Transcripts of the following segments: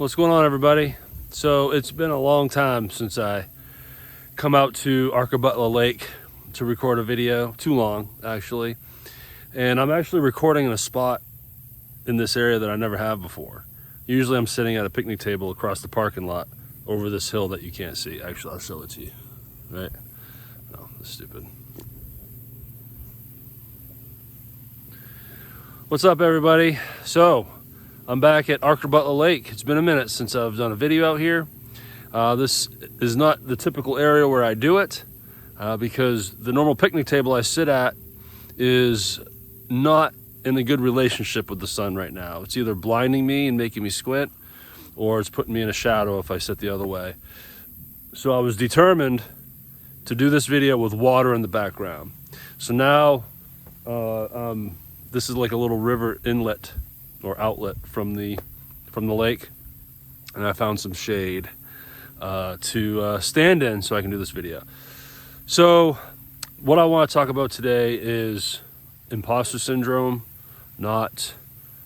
What's going on, everybody? So it's been a long time since I come out to Arkhabutla Lake to record a video. Too long, actually. And I'm actually recording in a spot in this area that I never have before. Usually I'm sitting at a picnic table across the parking lot over this hill that you can't see. Actually, I'll show it to you. Right? No, that's stupid. What's up, everybody? So I'm back at Arkhabutla Lake. It's been a minute since I've done a video out here. This is not the typical area where I do it because the normal picnic table I sit at is not in a good relationship with the sun right now. It's either blinding me and making me squint, or it's putting me in a shadow if I sit the other way. So I was determined to do this video with water in the background. So now this is like a little river inlet or outlet from the lake, and I found some shade to stand in so I can do this video. So what I want to talk about today is imposter syndrome, not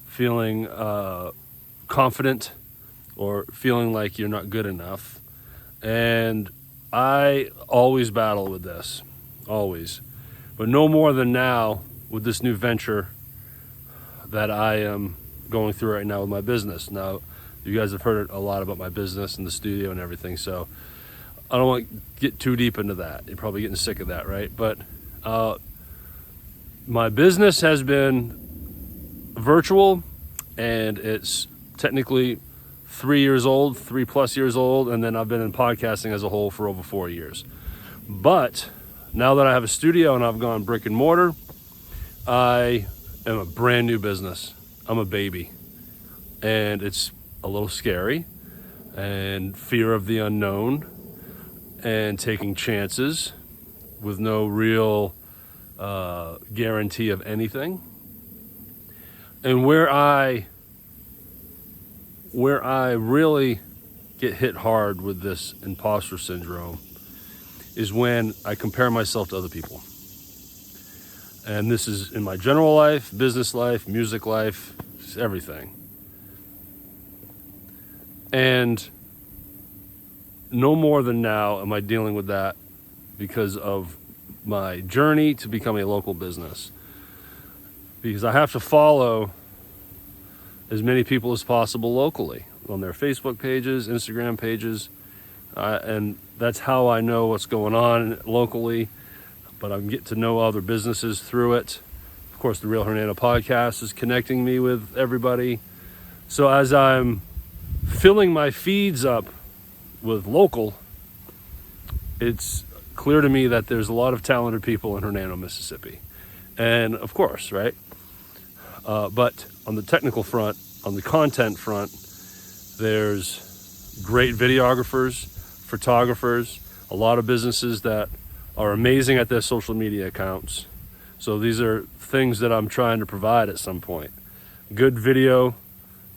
feeling confident or feeling like you're not good enough. And I always battle with this, always, but no more than now with this new venture that I am going through right now with my business. Now, you guys have heard a lot about my business and the studio and everything, so I don't want to get too deep into that. You're probably getting sick of that, right? But my business has been virtual, and it's technically 3 years old, 3+ years old, and then I've been in podcasting as a whole for over 4 years. But now that I have a studio and I've gone brick and mortar, I am a brand new business. I'm a baby, and it's a little scary, and fear of the unknown, and taking chances with no real guarantee of anything. And where I really get hit hard with this imposter syndrome is when I compare myself to other people. And this is in my general life, business life, music life, everything. And no more than now am I dealing with that because of my journey to become a local business. Because I have to follow as many people as possible locally on their Facebook pages, Instagram pages, and that's how I know what's going on locally. But I get to know other businesses through it. Of course, the Real Hernando podcast is connecting me with everybody. So as I'm filling my feeds up with local, it's clear to me that there's a lot of talented people in Hernando, Mississippi. And of course, right? But on the technical front, on the content front, there's great videographers, photographers, a lot of businesses that are amazing at their social media accounts. So these are things that I'm trying to provide at some point. Good video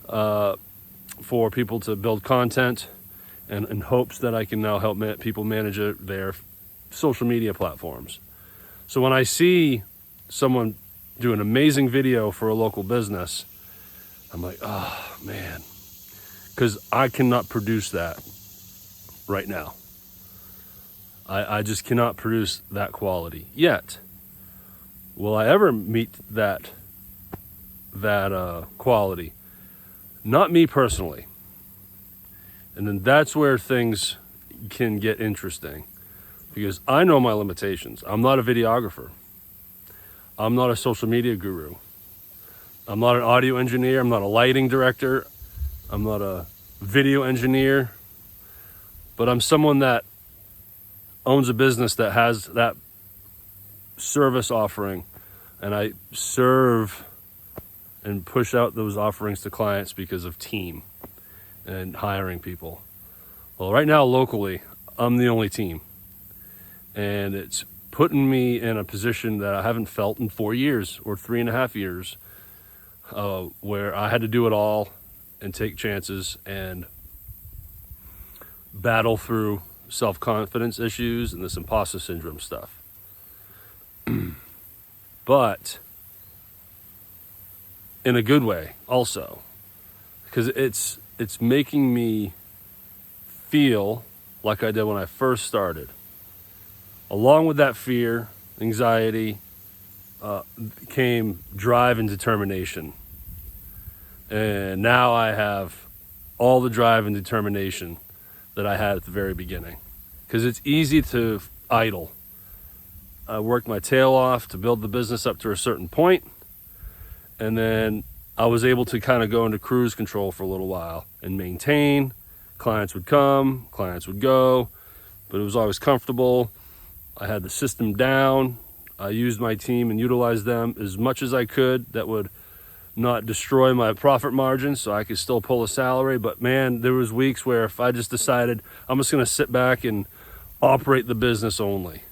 for people to build content, and in hopes that I can now help people manage their social media platforms. So when I see someone do an amazing video for a local business, I'm like, oh man, because I cannot produce that right now. I just cannot produce that quality yet. Will I ever meet that quality? Not me personally. And then that's where things can get interesting, because I know my limitations. I'm not a videographer. I'm not a social media guru. I'm not an audio engineer. I'm not a lighting director. I'm not a video engineer. But I'm someone that owns a business that has that service offering, and I serve and push out those offerings to clients because of team and hiring people. Well, right now locally, I'm the only team, and it's putting me in a position that I haven't felt in 4 years or 3.5 years, where I had to do it all and take chances and battle through self-confidence issues and this imposter syndrome stuff. But in a good way also, because it's making me feel like I did when I first started. Along with that fear, anxiety, came drive and determination. And now I have all the drive and determination that I had at the very beginning. Because it's easy to idle. I worked my tail off to build the business up to a certain point, and then I was able to kind of go into cruise control for a little while and maintain. Clients would come, clients would go, but it was always comfortable. I had the system down. I used my team and utilized them as much as I could. That would not destroy my profit margin, so I could still pull a salary. But man, there was weeks where if I just decided I'm just going to sit back and operate the business only,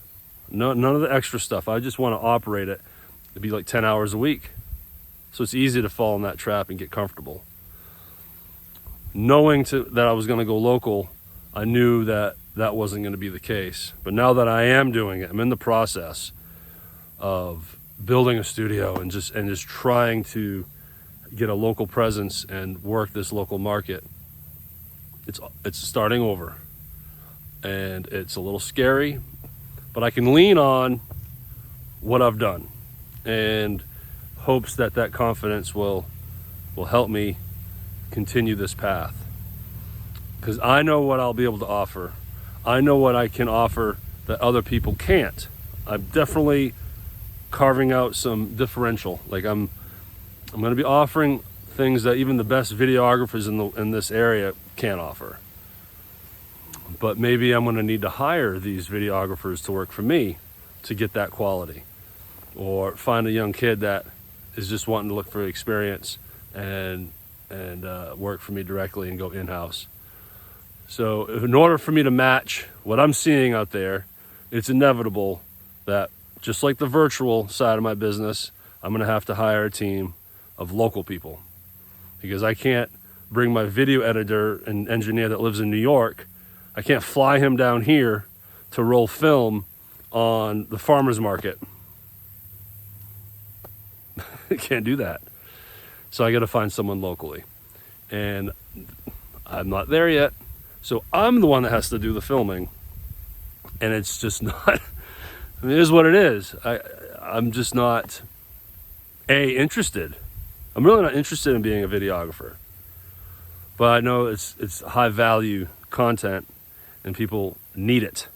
none of the extra stuff, I just want to operate it, it'd be like 10 hours a week. So it's easy to fall in that trap and get comfortable. Knowing that I was going to go local, I knew that that wasn't going to be the case. But now that I am doing it, I'm in the process of building a studio and just trying to get a local presence and work this local market. It's starting over, and it's a little scary, but I can lean on what I've done and hopes that confidence will help me continue this path, because I know what I'll be able to offer. I know what I can offer that other people can't. I'm definitely carving out some differential. Like I'm going to be offering things that even the best videographers in this area can't offer. But maybe I'm going to need to hire these videographers to work for me to get that quality, or find a young kid that is just wanting to look for experience and work for me directly and go in-house. So in order for me to match what I'm seeing out there, it's inevitable that, just like the virtual side of my business, I'm going to have to hire a team of local people, because I can't bring my video editor and engineer that lives in New York. I can't fly him down here to roll film on the farmer's market. I can't do that. So I got to find someone locally, and I'm not there yet. So I'm the one that has to do the filming, and it's just not, I mean, it is what it is. I'm just not, interested. I'm really not interested in being a videographer. But I know it's high value content, and people need it.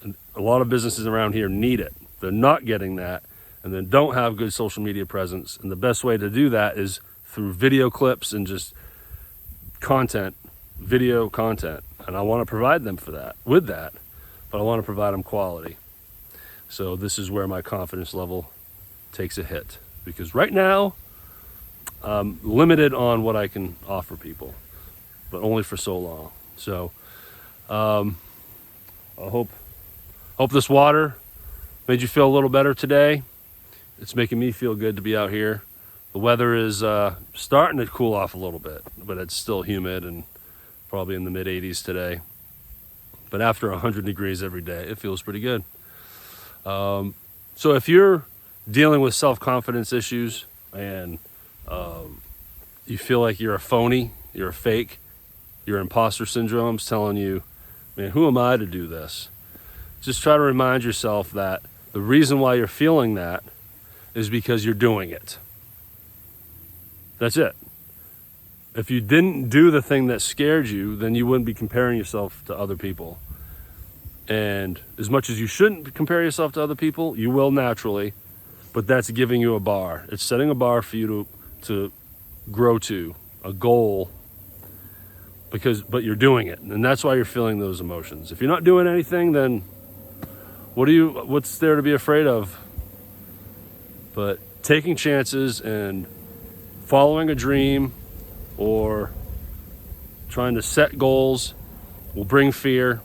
And a lot of businesses around here need it. They're not getting that, and then don't have good social media presence. And the best way to do that is through video clips and just content, video content. And I want to provide them with that, but I want to provide them quality. So this is where my confidence level takes a hit, because right now I'm limited on what I can offer people, but only for so long. So I hope this water made you feel a little better today. It's making me feel good to be out here. The weather is starting to cool off a little bit, but it's still humid and probably in the mid 80s today. But after 100 degrees every day, it feels pretty good. So if you're dealing with self-confidence issues and you feel like you're a phony, you're a fake, your imposter syndrome's telling you, man, who am I to do this? Just try to remind yourself that the reason why you're feeling that is because you're doing it. That's it. If you didn't do the thing that scared you, then you wouldn't be comparing yourself to other people. And as much as you shouldn't compare yourself to other people, you will naturally, but that's giving you a bar. It's setting a bar for you to grow to, a goal, but you're doing it. And that's why you're feeling those emotions. If you're not doing anything, then what's there to be afraid of? But taking chances and following a dream or trying to set goals will bring fear.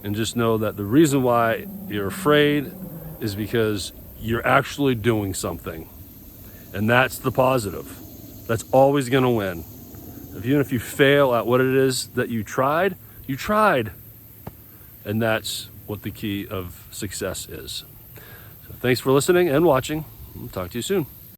And just know that the reason why you're afraid is because you're actually doing something. And that's the positive. That's always going to win. Even if you fail at what it is that you tried. And that's what the key of success is. So thanks for listening and watching. I'll talk to you soon.